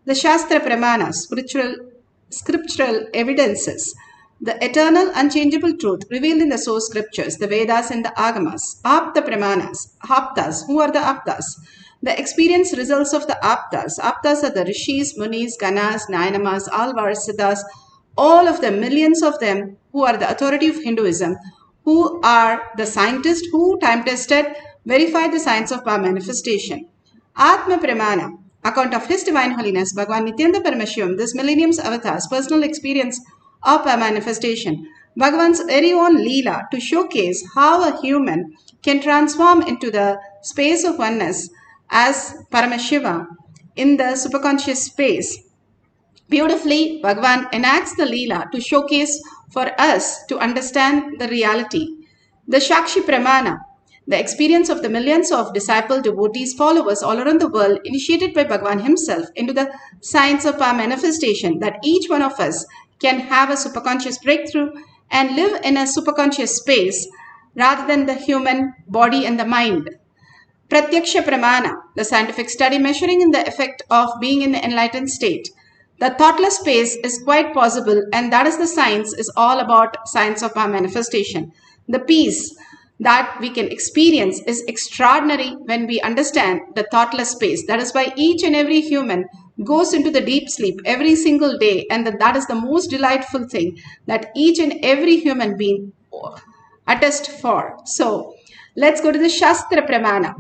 the Shastra Pramanas, scriptural evidences, the eternal unchangeable truth revealed in the source scriptures, the Vedas and the Agamas, Apta Pramanas, Aptas. Who are the Aptas? The experience results of the Aptas. Aptas are the Rishis, Munis, Ganas, Nayanamas, Alvarsiddhas, all of them, millions of them, who are the authority of Hinduism, who are the scientists who time-tested, verified the science of power manifestation. Atma Pramana, account of His Divine Holiness, Bhagavan Nithyananda Paramashivam, this millennium's avatar's personal experience of power manifestation. Bhagavan's very own Leela to showcase how a human can transform into the space of oneness as Paramashiva in the superconscious space. Beautifully, Bhagavan enacts the Leela to showcase for us to understand the reality. The Shakshi Pramana, the experience of the millions of disciple devotees, followers all around the world, initiated by Bhagavan himself into the science of power manifestation, that each one of us can have a superconscious breakthrough and live in a superconscious space rather than the human body and the mind. Pratyaksha Pramana, the scientific study measuring in the effect of being in the enlightened state. The thoughtless space is quite possible, and that is the science, is all about science of our manifestation. The peace that we can experience is extraordinary when we understand the thoughtless space. That is why each and every human goes into the deep sleep every single day, and that is the most delightful thing that each and every human being attest for. So let's go to the Shastra Pramana.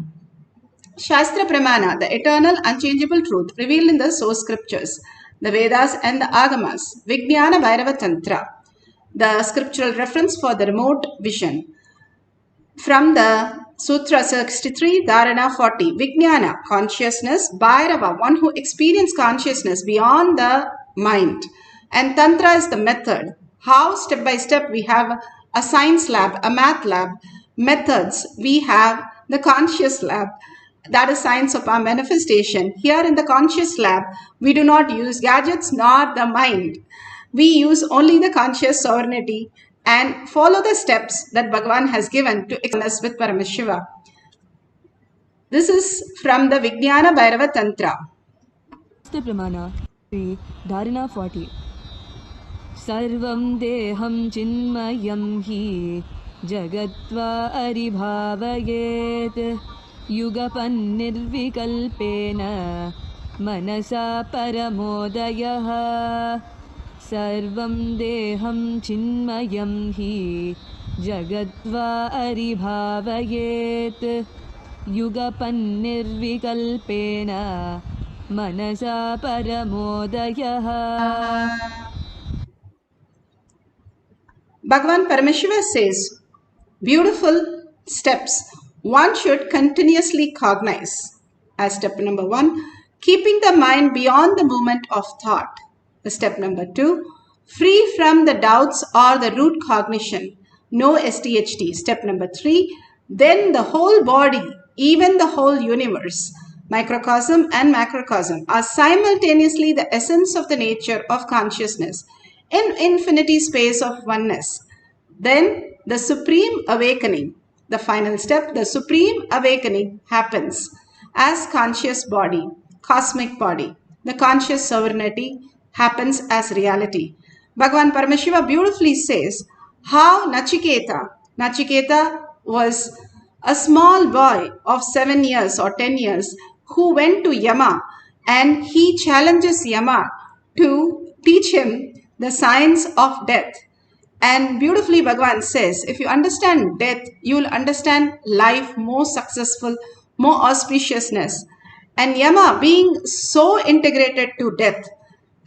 Shastra Pramana, the eternal unchangeable truth revealed in the source scriptures, the Vedas and the Agamas. Vijnana Bhairava Tantra, the scriptural reference for the remote vision. From the Sutra 63, Dharana 40, Vijnana, consciousness, Bhairava, one who experiences consciousness beyond the mind. And Tantra is the method. How step by step we have a science lab, a math lab, methods. We have the conscious lab. That is science of our manifestation. Here in the conscious lab, we do not use gadgets nor the mind. We use only the conscious sovereignty and follow the steps that Bhagavan has given to experience with Paramashiva. This is from the Vijnana Bhairava Tantra. Pramana, Dharana 40. Sarvam deham chinmayam hi jagatva aribhavayet yugapan nirvikalpena manasa paramodayaha. Sarvam deham chinmayam hi jagatva aribhavayet yugapan nirvikalpena manasa paramodayaha. Bhagavan Paramashiva says, beautiful steps one should continuously cognize. As step number 1, keeping the mind beyond the movement of thought. The step number 2, free from the doubts or the root cognition. No SDHT. Step number 3, then the whole body, even the whole universe, microcosm and macrocosm, are simultaneously the essence of the nature of consciousness in infinity space of oneness. Then the supreme awakening, the final step, the supreme awakening happens as conscious body, cosmic body. The conscious sovereignty happens as reality. Bhagavan Paramashiva beautifully says how Nachiketa was a small boy of 7 years or 10 years who went to Yama, and he challenges Yama to teach him the science of death. And beautifully Bhagavan says, if you understand death, you will understand life more successful, more auspiciousness. And Yama, being so integrated to death,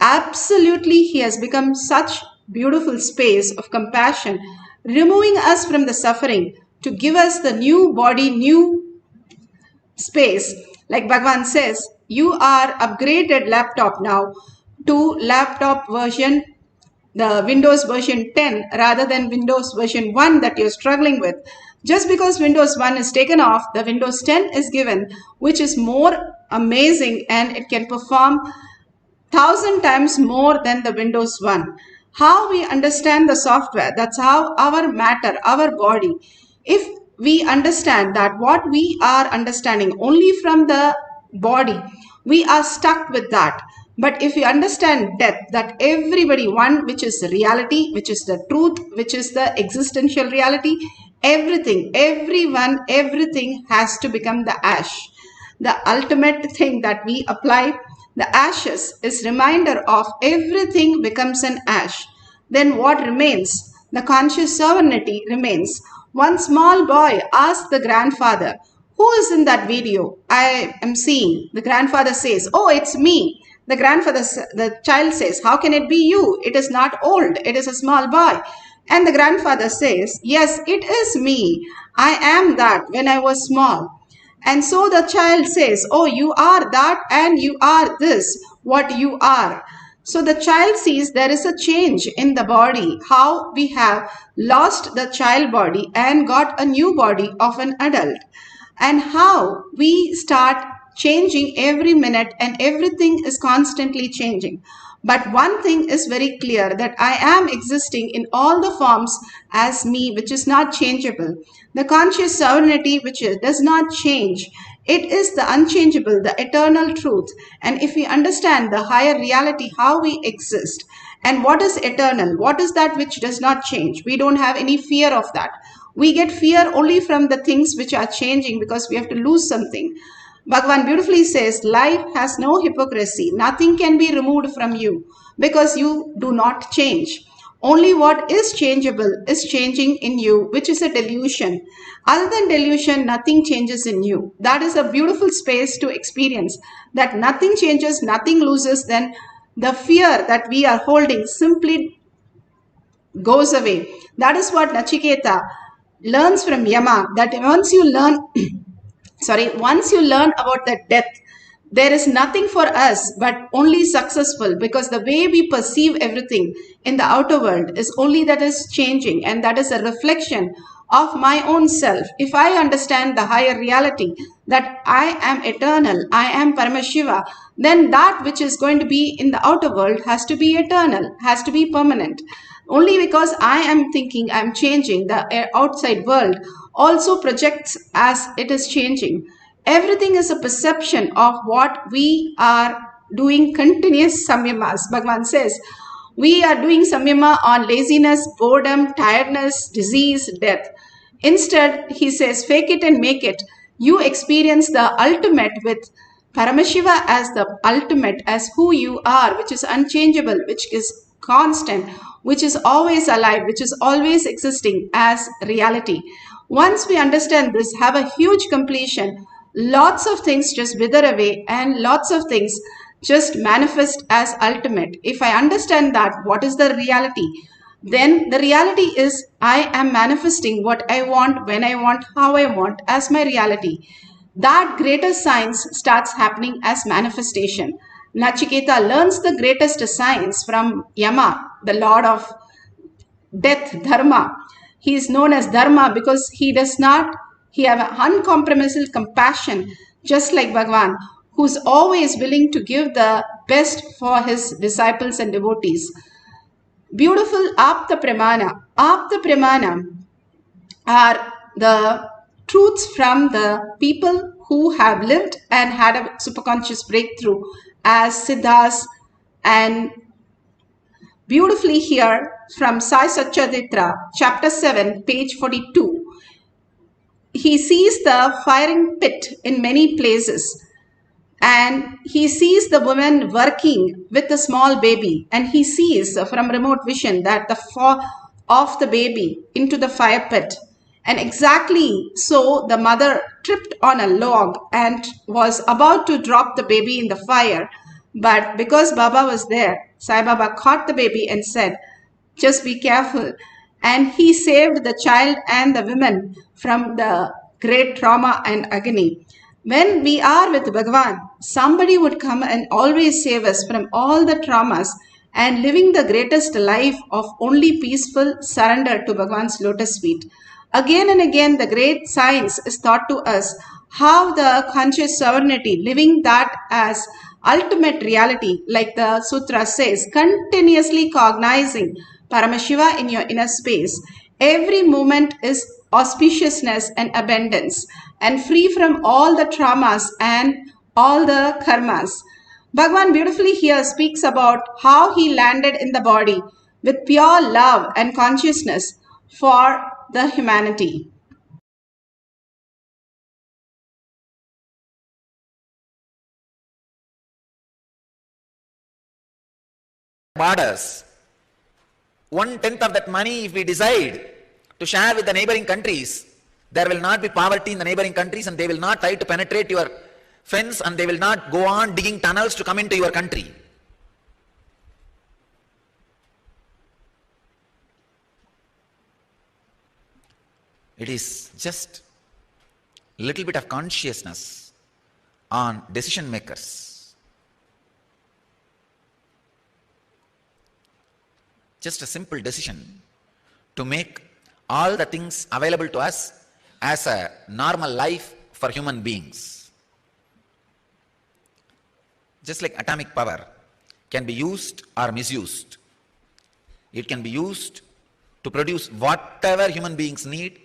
absolutely he has become such beautiful space of compassion, removing us from the suffering to give us the new body, new space. Like Bhagavan says, you are upgraded laptop now to laptop version, the Windows version 10 rather than Windows version 1 that you're struggling with. Just because Windows 1 is taken off, the Windows 10 is given, which is more amazing, and it can perform 1,000 times more than the Windows 1. How we understand the software, that's how our matter, our body, if we understand that what we are understanding only from the body, we are stuck with that. But if you understand death, that everybody, one which is the reality, which is the truth, which is the existential reality, everything, everyone, everything has to become the ash. The ultimate thing that we apply, the ashes, is reminder of everything becomes an ash. Then what remains? The conscious sovereignty remains. One small boy asked the grandfather, "Who is in that video I am seeing?" The grandfather says, "Oh, it's me." The child says, "How can it be you? It is not old. It is a small boy." And the grandfather says, "Yes, it is me. I am that when I was small." And so the child says, "Oh, you are that and you are this, what you are." So the child sees there is a change in the body, how we have lost the child body and got a new body of an adult, and how we start changing every minute and everything is constantly changing. But one thing is very clear, that I am existing in all the forms as me, which is not changeable. The conscious sovereignty which does not change. It is the unchangeable, the eternal truth. And if we understand the higher reality, how we exist, and what is eternal, what is that which does not change, we don't have any fear of that. We get fear only from the things which are changing because we have to lose something. Bhagavan beautifully says, life has no hypocrisy. Nothing can be removed from you because you do not change. Only what is changeable is changing in you, which is a delusion. Other than delusion, nothing changes in you. That is a beautiful space to experience, that nothing changes, nothing loses. Then the fear that we are holding simply goes away. That is what Nachiketa learns from Yama, that once you learn once you learn about the death, there is nothing for us but only successful, because the way we perceive everything in the outer world is only that is changing, and that is a reflection of my own self. If I understand the higher reality, that I am eternal, I am Paramashiva, then that which is going to be in the outer world has to be eternal, has to be permanent. Only because I am thinking I am changing, the outside world also projects as it is changing. Everything is a perception of what we are doing continuous samyamas. Bhagavan says, we are doing samyama on laziness, boredom, tiredness, disease, death. Instead, he says, fake it and make it. You experience the ultimate with Paramashiva as the ultimate, as who you are, which is unchangeable, which is constant, which is always alive, which is always existing as reality. Once we understand this, have a huge completion, lots of things just wither away and lots of things just manifest as ultimate. If I understand that, what is the reality? Then the reality is I am manifesting what I want, when I want, how I want as my reality. That greater science starts happening as manifestation. Nachiketa learns the greatest science from Yama, the lord of death, Dharma. He is known as Dharma because he have an uncompromising compassion, just like Bhagavan, who's always willing to give the best for his disciples and devotees. Beautiful Apta Pramana. Apta Pramana are the truths from the people who have lived and had a superconscious breakthrough as Siddhas. And beautifully here from Sai Satcharitra, chapter 7, page 42. He sees the firing pit in many places, and he sees the woman working with a small baby, and he sees from remote vision that the fall of the baby into the fire pit. And exactly so the mother tripped on a log and was about to drop the baby in the fire. But because Baba was there, Sai Baba caught the baby and said, just be careful. And he saved the child and the women from the great trauma and agony. When we are with Bhagavan, somebody would come and always save us from all the traumas and living the greatest life of only peaceful surrender to Bhagavan's lotus feet. Again and again, the great science is taught to us how the conscious sovereignty, living that as ultimate reality, like the sutra says, continuously cognizing Paramashiva in your inner space. Every moment is auspiciousness and abundance, and free from all the traumas and all the karmas. Bhagwan beautifully here speaks about how he landed in the body with pure love and consciousness for the humanity. Borders. 1/10 of that money, if we decide to share with the neighboring countries, there will not be poverty in the neighboring countries and they will not try to penetrate your fence and they will not go on digging tunnels to come into your country. It is just a little bit of consciousness on decision makers. Just a simple decision to make all the things available to us as a normal life for human beings. Just like atomic power can be used or misused. It can be used to produce whatever human beings need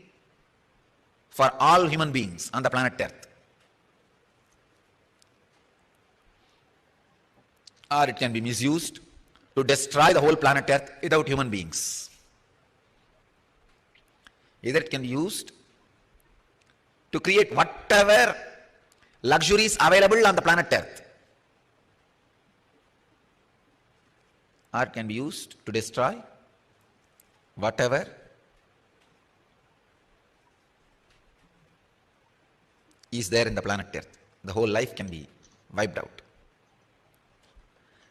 for all human beings on the planet Earth. Or it can be misused to destroy the whole planet Earth without human beings. Either it can be used to create whatever luxuries available on the planet Earth, or it can be used to destroy whatever is there in the planet Earth. The whole life can be wiped out.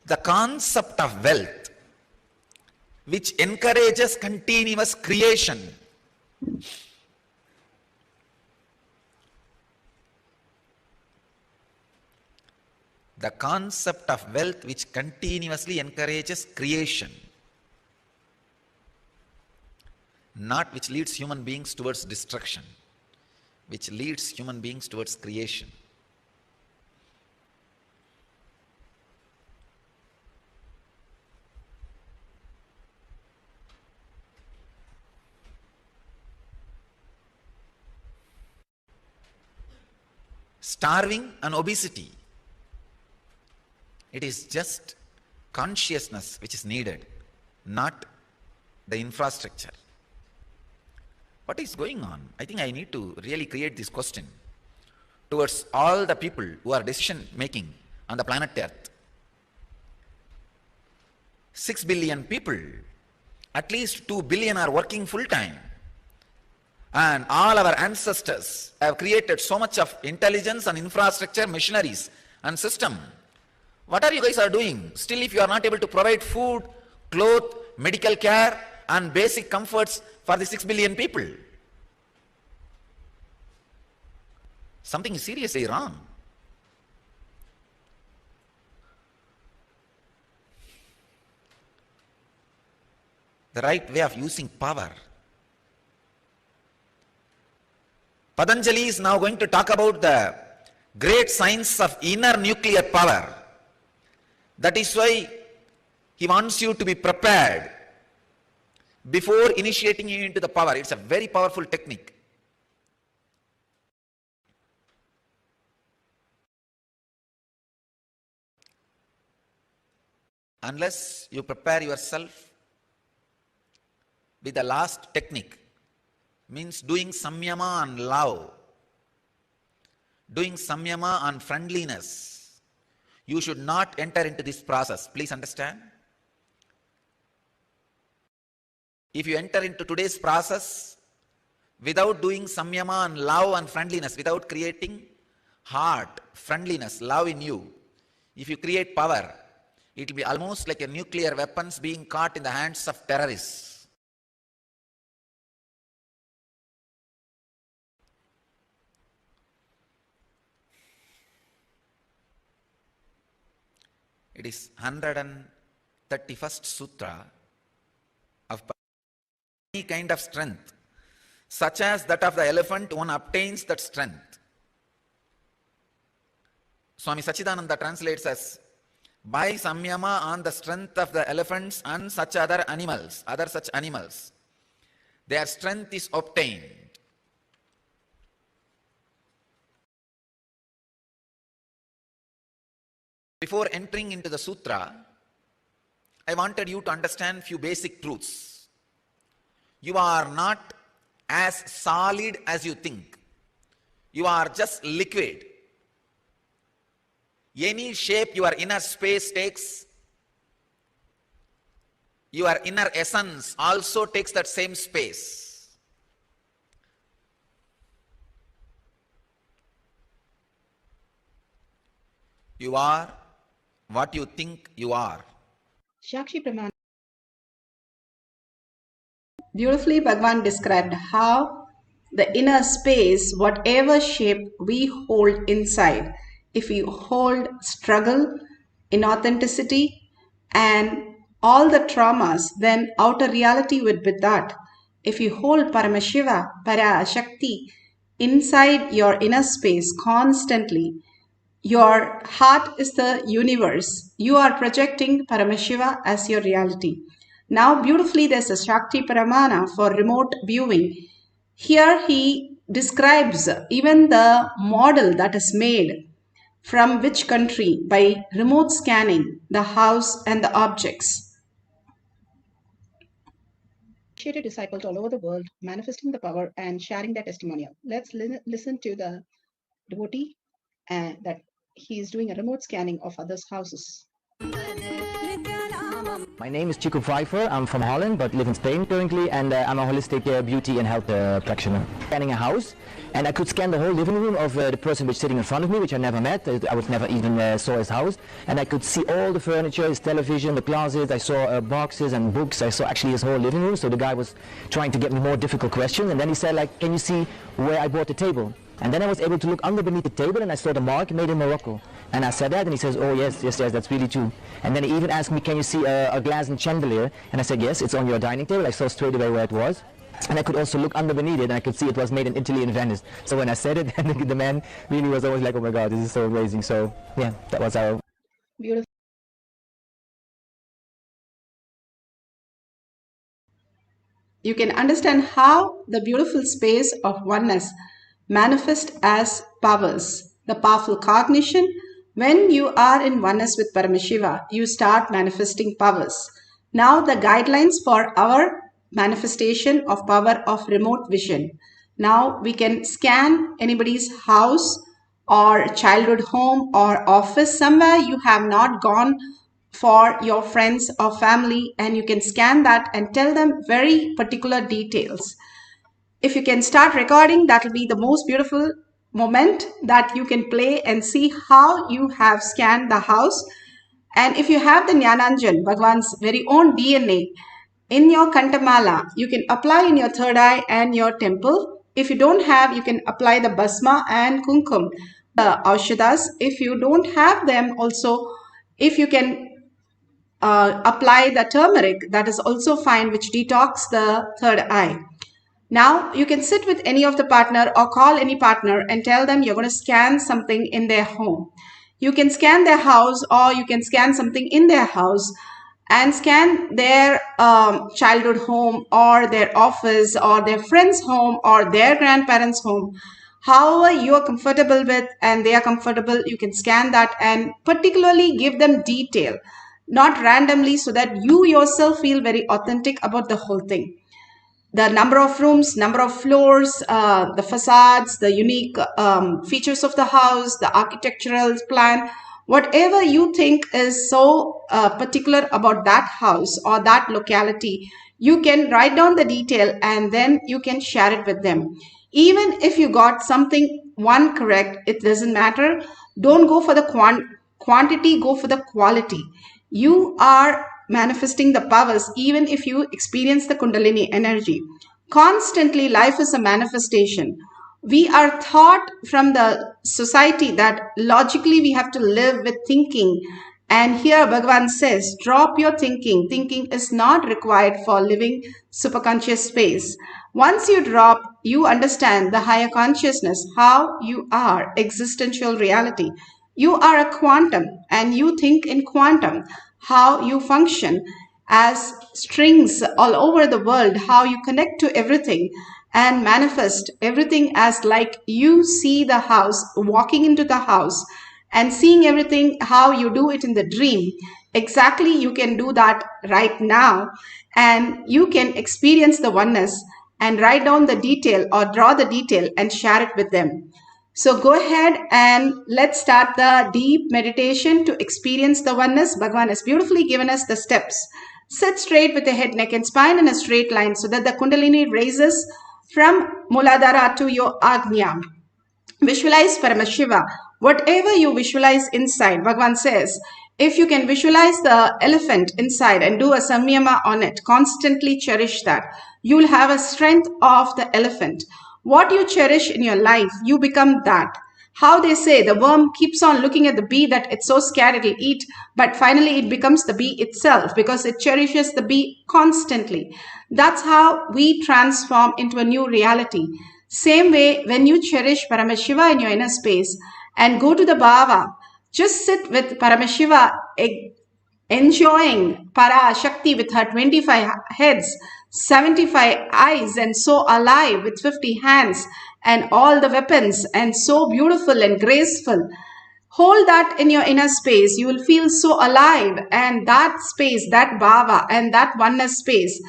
The concept of wealth, which encourages continuous creation, the concept of wealth which continuously encourages creation, not which leads human beings towards destruction, which leads human beings towards creation. Starving and obesity, it is just consciousness which is needed, not the infrastructure. What is going on? I think I need to really create this question towards all the people who are decision making on the planet Earth. 6 billion people, at least 2 billion are working full time. And all our ancestors have created so much of intelligence and infrastructure, machineries and system. What are you guys are doing? Still, if you are not able to provide food, cloth, medical care and basic comforts for the 6 billion people, something is seriously wrong. The right way of using power. Patanjali is now going to talk about the great science of inner nuclear power. That is why he wants you to be prepared before initiating you into the power. It's a very powerful technique. Unless you prepare yourself with the last technique, means doing samyama on love, doing samyama on friendliness, you should not enter into this process. Please understand. If you enter into today's process without doing samyama on love and friendliness, without creating heart, friendliness, love in you, if you create power, it will be almost like a nuclear weapons being caught in the hands of terrorists. It is 131st Sutra of any kind of strength, such as that of the elephant, one obtains that strength. Swami Sachidananda translates as, by samyama on the strength of the elephants and such other such animals, their strength is obtained. Before entering into the sutra, I wanted you to understand few basic truths. You are not as solid as you think. You are just liquid. Any shape your inner space takes, your inner essence also takes that same space. You are what you think you are. Shakshi Pramana. Beautifully, Bhagavan described how the inner space, whatever shape we hold inside, if we hold struggle, inauthenticity, and all the traumas, then outer reality would be that. If you hold Paramashiva, Parashakti, inside your inner space constantly, your heart is the universe. You are projecting Paramashiva as your reality. Now, beautifully, there's a Shakti Paramana for remote viewing. Here he describes even the model that is made from which country by remote scanning the house and the objects. Initiated disciples all over the world manifesting the power and sharing their testimonial. Let's listen to the devotee that he is doing a remote scanning of others' houses. My name is Chico Pfeiffer. I'm from Holland but live in Spain currently, and I'm a holistic beauty and health practitioner. Scanning a house, and I could scan the whole living room of the person which is sitting in front of me, which I never met. I was never even saw his house, and I could see all the furniture, his television, the closets. I saw boxes and books. I saw actually his whole living room. So the guy was trying to get me more difficult questions, and then he said, like, can you see where I bought the table? And then I was able to look under beneath the table, and I saw the mark made in Morocco. And I said that, and he says, oh yes, that's really true. And then he even asked me, can you see a glass and chandelier? And I said, yes, it's on your dining table. I saw straight away where it was. And I could also look under beneath it, and I could see it was made in Italy and Venice. So when I said it, the man really was always like, oh my God, this is so amazing. So yeah, that was our... Beautiful. You can understand how the beautiful space of oneness manifest as powers. The powerful cognition, when you are in oneness with Paramashiva, you start manifesting powers. Now the guidelines for our manifestation of power of remote vision. Now we can scan anybody's house or childhood home or office, somewhere you have not gone for your friends or family, and you can scan that and tell them very particular details. If you can start recording, that will be the most beautiful moment that you can play and see how you have scanned the house. And if you have the Jnananjan, Bhagavan's very own DNA, in your Kantamala, you can apply in your third eye and your temple. If you don't have, you can apply the Basma and Kumkum, the Aushadas. If you don't have them also, if you can apply the turmeric, that is also fine, which detox the third eye. Now you can sit with any of the partner or call any partner and tell them you're going to scan something in their home. You can scan their house, or you can scan something in their house and scan their childhood home or their office or their friend's home or their grandparents' home. However you are comfortable with and they are comfortable, you can scan that and particularly give them detail, not randomly, so that you yourself feel very authentic about the whole thing. The number of rooms, number of floors, the facades, the unique features of the house, the architectural plan, whatever you think is so particular about that house or that locality, you can write down the detail and then you can share it with them. Even if you got something one correct, it doesn't matter. Don't go for the quantity, go for the quality. You are manifesting the powers even if you experience the Kundalini energy. Constantly, life is a manifestation. We are taught from the society that logically we have to live with thinking. And here Bhagavan says, drop your thinking. Thinking is not required for living superconscious space. Once you drop, you understand the higher consciousness, how you are, existential reality. You are a quantum and you think in quantum, how you function as strings all over the world, how you connect to everything and manifest everything as like you see the house, walking into the house and seeing everything how you do it in the dream, exactly you can do that right now, and you can experience the oneness and write down the detail or draw the detail and share it with them. So go ahead and let's start the deep meditation to experience the oneness. Bhagavan has beautifully given us the steps. Sit straight with the head, neck and spine in a straight line so that the Kundalini raises from Muladhara to your Agnya. Visualize Paramashiva. Whatever you visualize inside, Bhagavan says, if you can visualize the elephant inside and do a samyama on it, constantly cherish that, you will have a strength of the elephant. What you cherish in your life, you become that. How they say the worm keeps on looking at the bee that it's so scared it'll eat, but finally it becomes the bee itself because it cherishes the bee constantly. That's how we transform into a new reality. Same way, when you cherish Paramashiva in your inner space and go to the Bhava, just sit with Paramashiva, enjoying Parashakti with her 25 heads, 75 eyes, and so alive with 50 hands and all the weapons, and so beautiful and graceful. Hold that in your inner space. You will feel so alive, and that space, that bhava and that oneness space.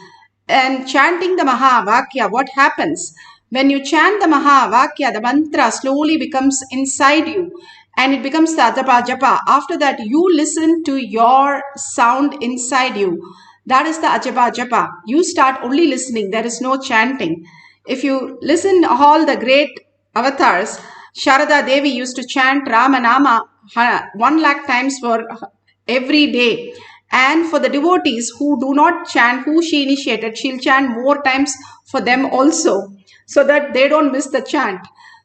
And chanting the Mahavakya, what happens? When you chant the Mahavakya, the mantra slowly becomes inside you and it becomes the japa japa. After that, you listen to your sound inside you. That is the ajapa japa. You start only listening. There is no chanting. If you listen all the great avatars, Sharada Devi used to chant Ramanama 1 lakh times for every day. And for the devotees who do not chant, who she initiated, she'll chant more times for them also, so that they don't miss the chant.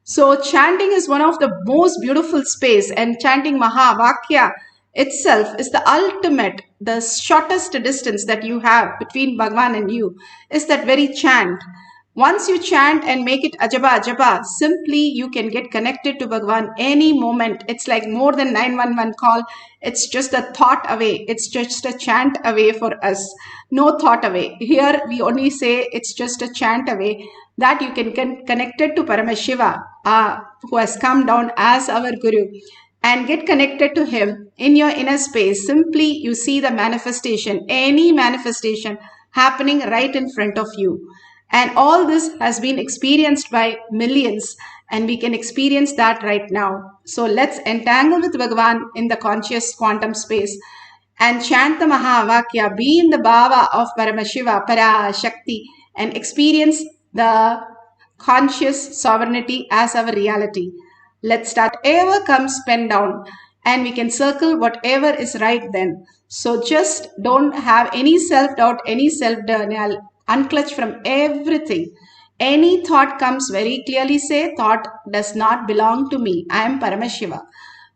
So chanting is one of the most beautiful space, and chanting Mahavakya itself is the ultimate, the shortest distance that you have between Bhagavan and you is that very chant. Once you chant and make it ajaba ajaba, simply you can get connected to Bhagavan any moment. It's like more than 911 call. It's just a thought away. It's just a chant away for us. No thought away. Here we only say it's just a chant away, that you can get connected to Paramashiva, who has come down as our Guru, and get connected to him in your inner space. Simply you see the manifestation, any manifestation happening right in front of you. And all this has been experienced by millions, and we can experience that right now. So let's entangle with Bhagavan in the conscious quantum space and chant the Mahavakya, be in the bhava of Paramashiva, Parashakti, and experience the conscious sovereignty as our reality. Let's start. Whatever comes, pen down, and we can circle whatever is right then. So just don't have any self-doubt, any self-denial. Unclutch from everything. Any thought comes, very clearly say, thought does not belong to me. I am Paramashiva.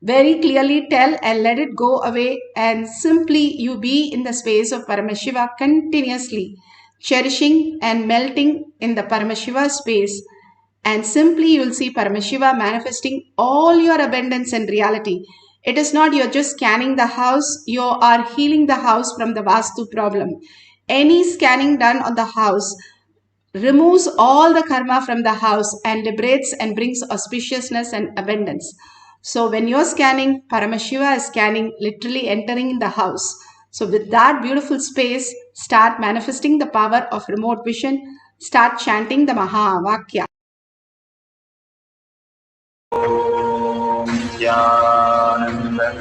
Very clearly tell and let it go away, and simply you be in the space of Paramashiva continuously, cherishing and melting in the Paramashiva space. And simply you will see Paramashiva manifesting all your abundance and reality. It is not you're just scanning the house, you are healing the house from the Vastu problem. Any scanning done on the house removes all the karma from the house and liberates and brings auspiciousness and abundance. So when you're scanning, Paramashiva is scanning, literally entering in the house. So with that beautiful space, start manifesting the power of remote vision. Start chanting the Mahavakya.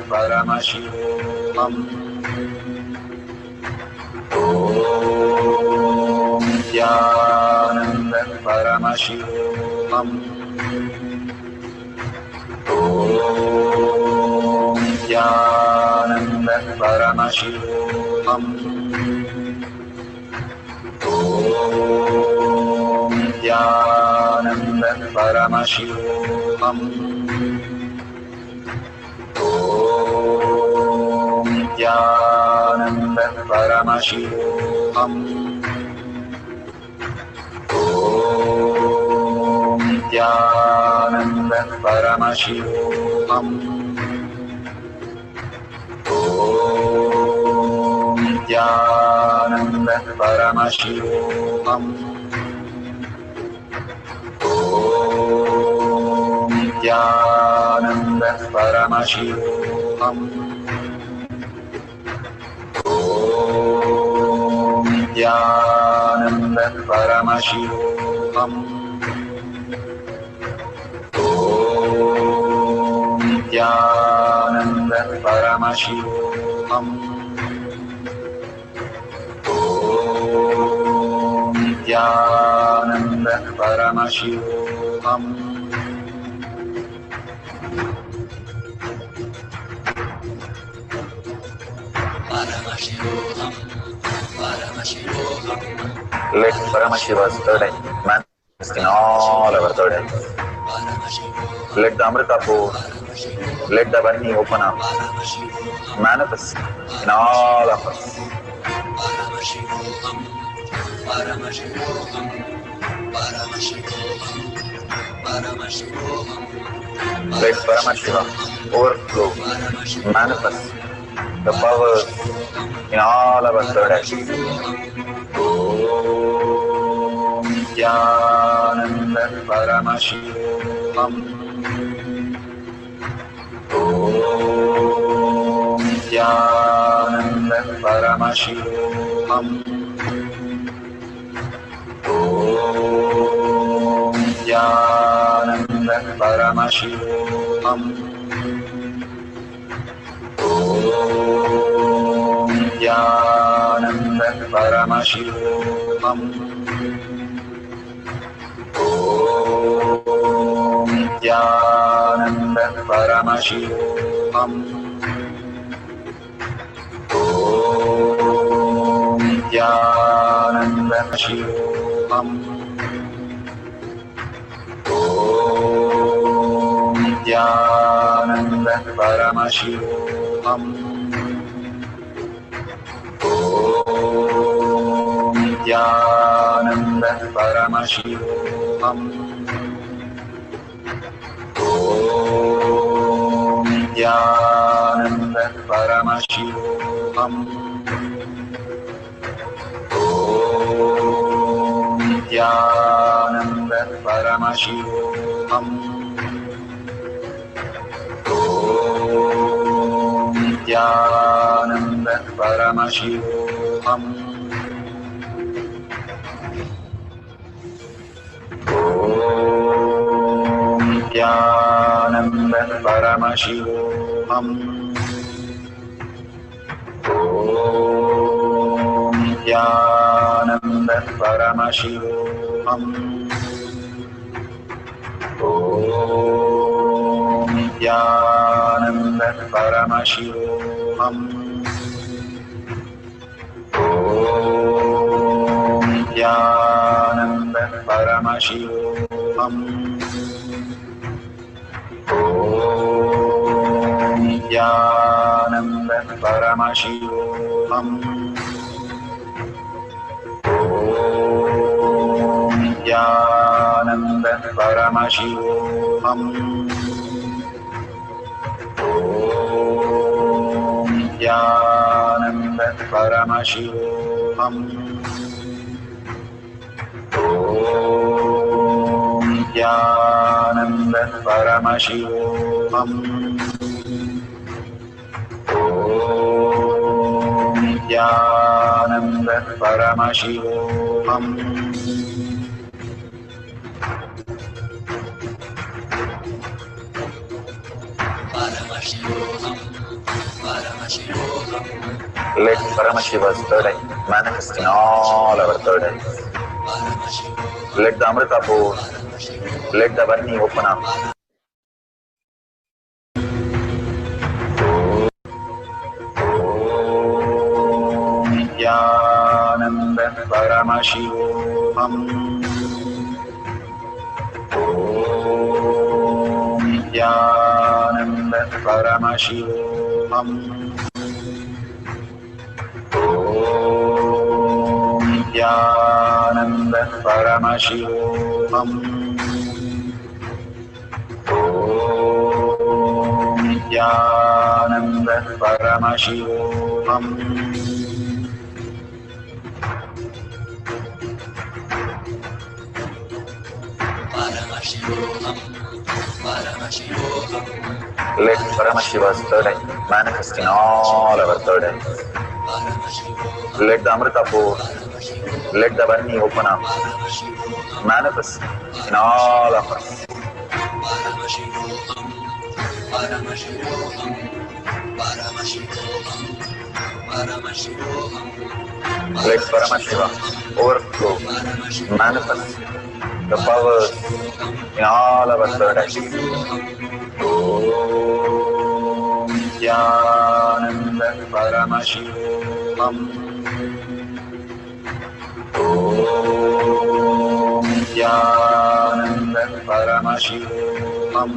Paramashivoham. Om Nithyananda Paramashivam. Om Nithyananda Paramashivam. Om Nithyananda Paramashivam. Om Nithyananda Paramashivoham. Om Nithyananda Paramashivoham. Om Nithyananda Paramashivoham. Om Nithyananda Paramashivoham. Om Nithyananda Paramashivam. Om Nithyananda Paramashivam. Om Nithyananda Paramashivam. Paramashivoham, Paramashivoham. Let Paramashiva's third eye manifest in all our third eyes. Let the Amrita pour, let the Varni open up, manifest in all of us. Paramashivoham, Paramashivoham, Paramashivoham, Paramashivoham. Let Paramashiva overflow, manifest the powers in all our third eyes. Om Nithyananda Paramashivam. Om Nithyananda Paramashivam. Om Nithyananda Paramashivam. Om Nithyananda Paramashivoham. Om Nithyananda Paramashivoham. Om Nithyananda Paramashivoham. Om Nithyananda Paramashivoham. Om Nithyananda Paramashivoham. Om Nithyananda Paramashivoham. Om Nithyananda Paramashivoham. Om Nithyananda Paramashivoham. Om Nithyananda Paramashivoham. Om Nithyananda Paramashivoham. Om Nithyananda Paramashivoham. Om Nithyananda Paramashivoham. Om Nithyananda Paramashivoham. Om Nithyananda Paramashivoham. Om Nithyananda Paramashivoham. Om Nithyananda Paramashivoham. Om Nithyananda Paramashivoham. Paramashivoham, Paramashivoham. Let Paramashiva's third eye manifest in all our third eyes. Let the Amrita pour, let the Varni open up. Om Nithyananda Paramashivoham. Om Nithyananda Paramashivoham. Om Nithyananda Paramashivoham. Om Nithyananda Paramashivoham. Paramashivoham, Paramashivoham. Let Paramashiva's third eye manifest in all our third eyes. Let the Amrita pour, let the Varni open up, manifest in all of us. Paramashivoham, Paramashivoham, Paramashivoham, Paramashivoham. Let Paramashiva overflow, manifest the powers in all our third eyes. Om Nithyananda Paramashivam. Om Nithyananda Paramashivam. Om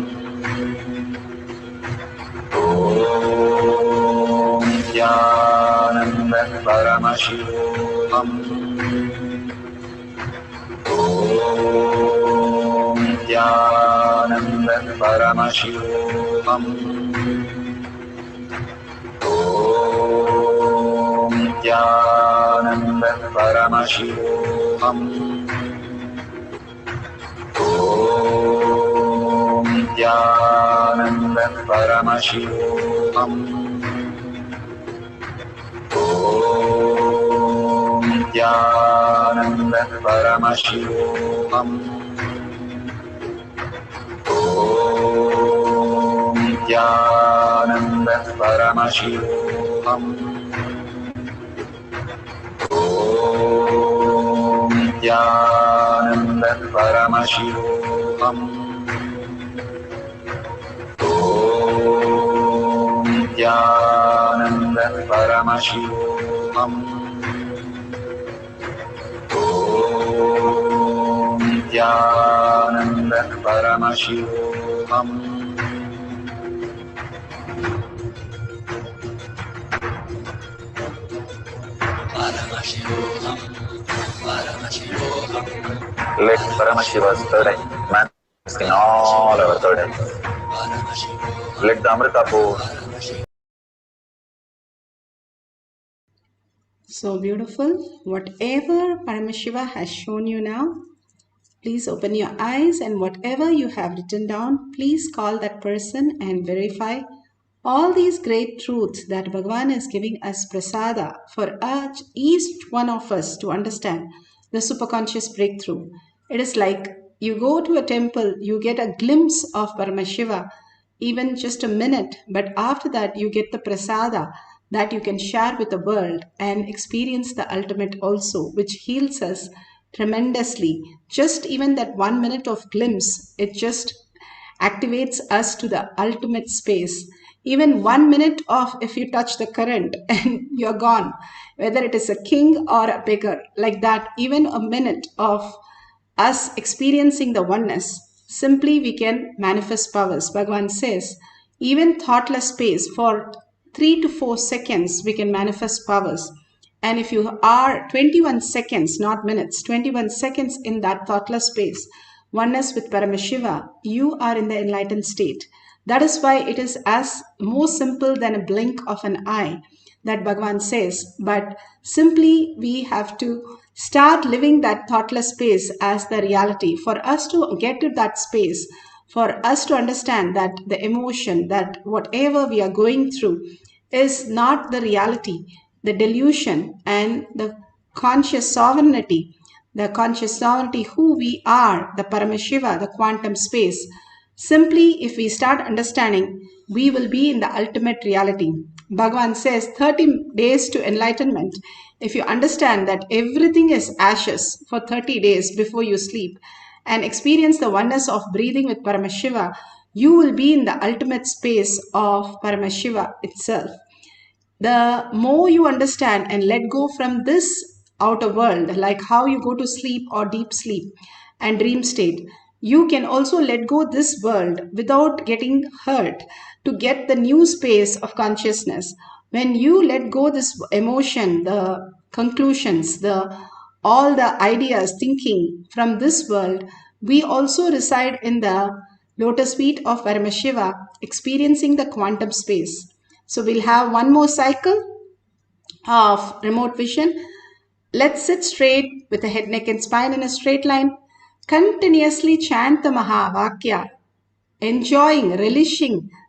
Nithyananda Paramashivam. Om Nithyananda Paramashivam. Om Nithyananda Paramashivoham. Om Nithyananda Paramashivoham. Om Nithyananda Paramashivoham. Om Nithyananda Paramashivoham. Om Nithyananda Paramashivoham. Om Nithyananda Paramashivoham. Om Nithyananda Paramashivoham. Paramashivoham, Paramashivoham, Let Paramashiva's third eye manifest in all our third eyes. Paramashivoham, Let the Amrita pour. So beautiful. Whatever Paramashiva has shown you now, please open your eyes, and whatever you have written down, please call that person and verify all these great truths that Bhagavan is giving us prasada for each one of us to understand the superconscious breakthrough. It is like you go to a temple, you get a glimpse of Paramashiva, even just a minute, but after that you get the prasada that you can share with the world and experience the ultimate also, which heals us tremendously. Just even that 1 minute of glimpse, it just activates us to the ultimate space. Even 1 minute of, if you touch the current and you're gone, whether it is a king or a beggar, like that, even a minute of us experiencing the oneness, simply we can manifest powers. Bhagavan says, even thoughtless space for 3 to 4 seconds, we can manifest powers. And if you are 21 seconds, not minutes, 21 seconds in that thoughtless space, oneness with Paramashiva, you are in the enlightened state. That is why it is as more simple than a blink of an eye that Bhagavan says. But simply we have to start living that thoughtless space as the reality. For us to get to that space, for us to understand that the emotion, that whatever we are going through is not the reality, the delusion and the conscious sovereignty who we are, the Paramashiva, the quantum space. Simply, if we start understanding, we will be in the ultimate reality. Bhagavan says 30 days to enlightenment. If you understand that everything is ashes for 30 days before you sleep and experience the oneness of breathing with Paramashiva, you will be in the ultimate space of Paramashiva itself. The more you understand and let go from this outer world, like how you go to sleep or deep sleep and dream state, you can also let go this world without getting hurt to get the new space of consciousness. When you let go this emotion, the conclusions, all the ideas, thinking from this world, we also reside in the lotus feet of Paramashiva, experiencing the quantum space. So we'll have one more cycle of remote vision. Let's sit straight with the head, neck and spine in a straight line. Continuously chant the Mahavakya, enjoying, relishing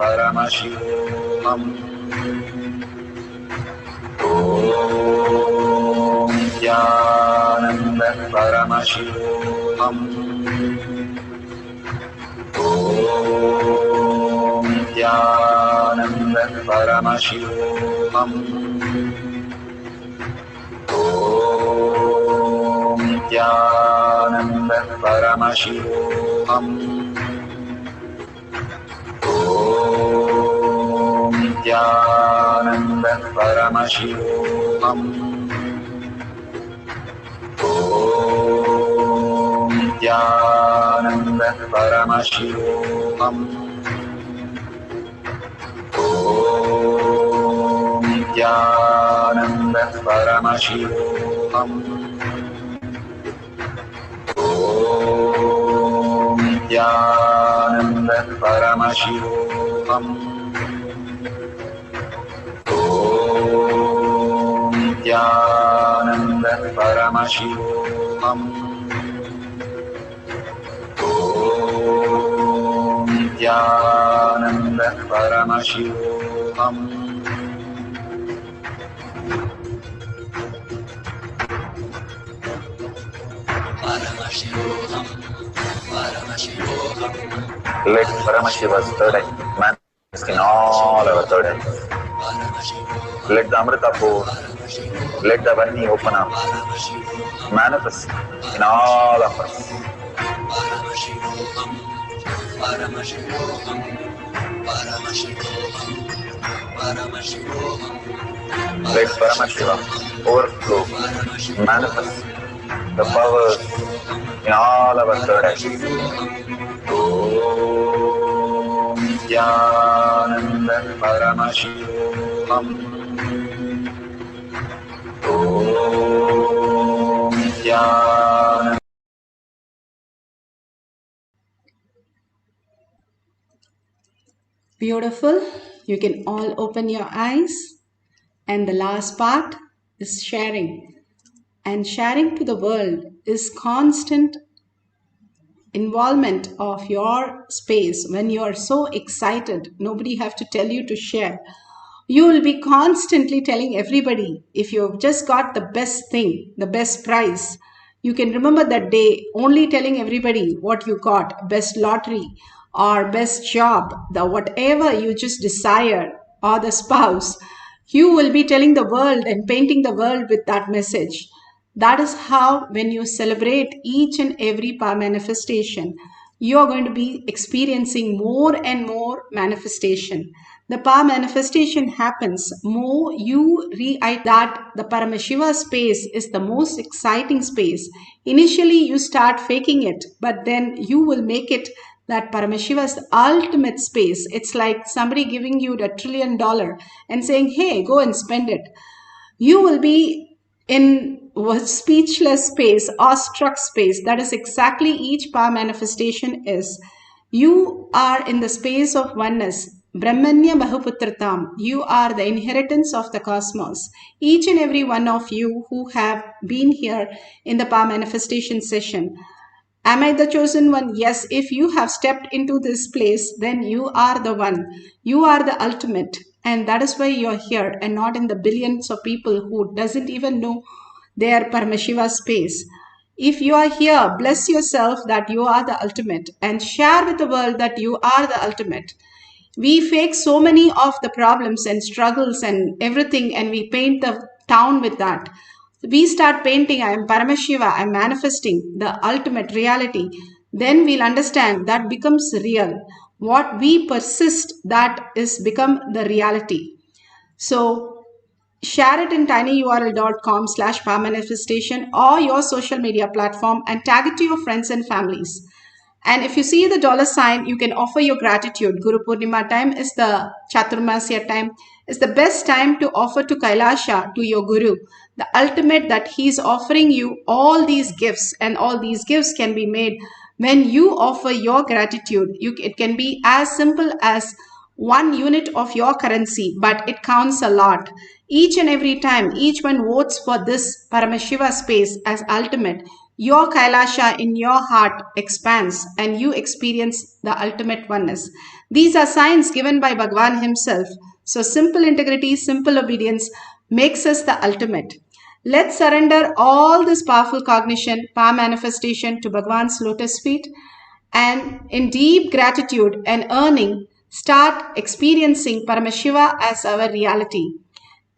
Paramashivoham. Om Nithyananda Paramashivam. Om Nithyananda Paramashivam. Om Nithyananda Paramashivam. Om Nithyananda Paramashivoham. Om Nithyananda Paramashivoham. Om Nithyananda Paramashivoham. Om Nithyananda Paramashivoham. Om Nithyananda Paramashivoham. Om Nithyananda Paramashivoham. Paramashivoham. Paramashivoham. Let Paramashiva's third eye manifest in all our third eyes. Let the Amrita pour, let the Vani open up, manifest in all of us. Paramashivoham. Paramashivoham. Paramashivoham. Paramashivoham. Let Paramashiva overflow, manifest the powers in all our third eyes. Om Nithyananda Paramashivoham. Om Nithyananda. Beautiful. You can all open your eyes. And the last part is sharing. And sharing to the world is constant involvement of your space. When you are so excited, nobody have to tell you to share. You will be constantly telling everybody. If you've just got the best thing, the best prize, you can remember that day only telling everybody what you got, best lottery or best job, the whatever you just desire, or the spouse. You will be telling the world and painting the world with that message. That is how, when you celebrate each and every power manifestation, you are going to be experiencing more and more manifestation. The power manifestation happens more you realize that the Paramashiva space is the most exciting space. Initially, you start faking it, but then you will make it that Paramashiva's ultimate space. It's like somebody giving you $1 trillion and saying, hey, go and spend it. You will be in a speechless space, awestruck space. That is exactly each power manifestation is. You are in the space of oneness. Brahmanya Bahuputratam. You are the inheritance of the cosmos. Each and every one of you who have been here in the power manifestation session. Am I the chosen one? Yes. If you have stepped into this place, then you are the one. You are the ultimate. And that is why you're here and not in the billions of people who doesn't even know their Paramashiva space. If you are here, bless yourself that you are the ultimate and share with the world that you are the ultimate. We fake so many of the problems and struggles and everything, and we paint the town with that. We start painting, I am Paramashiva, I am manifesting the ultimate reality. Then we'll understand that becomes real. What we persist, that is become the reality. So share it in tinyurl.com/powermanifestation or your social media platform and tag it to your friends and families. And if you see the $sign, you can offer your gratitude. Guru Purnima time is the Chaturmasya time. It's the best time to offer to Kailasha, to your Guru, the ultimate, that he's offering you all these gifts, and all these gifts can be made when you offer your gratitude. It can be as simple as 1 unit of your currency, but it counts a lot. Each and every time, each one votes for this Paramashiva space as ultimate. Your Kailasha in your heart expands and you experience the ultimate oneness. These are signs given by Bhagwan himself. So simple integrity, simple obedience makes us the ultimate. Let's surrender all this powerful cognition, power manifestation to Bhagwan's lotus feet, and in deep gratitude and earning, start experiencing Paramashiva as our reality.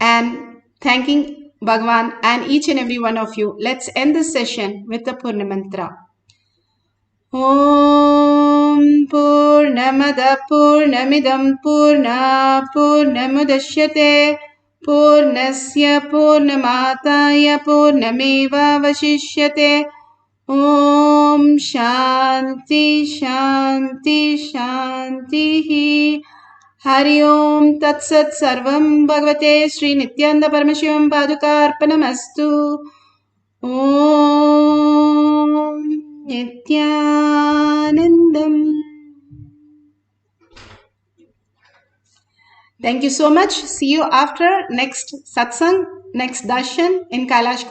And thanking Bhagwan and each and every one of you, let's end this session with the Purna Mantra. Om Purnamada Purnamidam Purna Purnamudashyate Purnasya Purnamataya Purnameva Vashishyate. Om Shanti Shanti Shanti. Hari Om Tat Sat Sarvam Bhagavate Sri Nithyananda Paramashivam Padukarpanamastu. Om Nithyanandam. Thank you so much. See you after next satsang, next darshan in Kailash.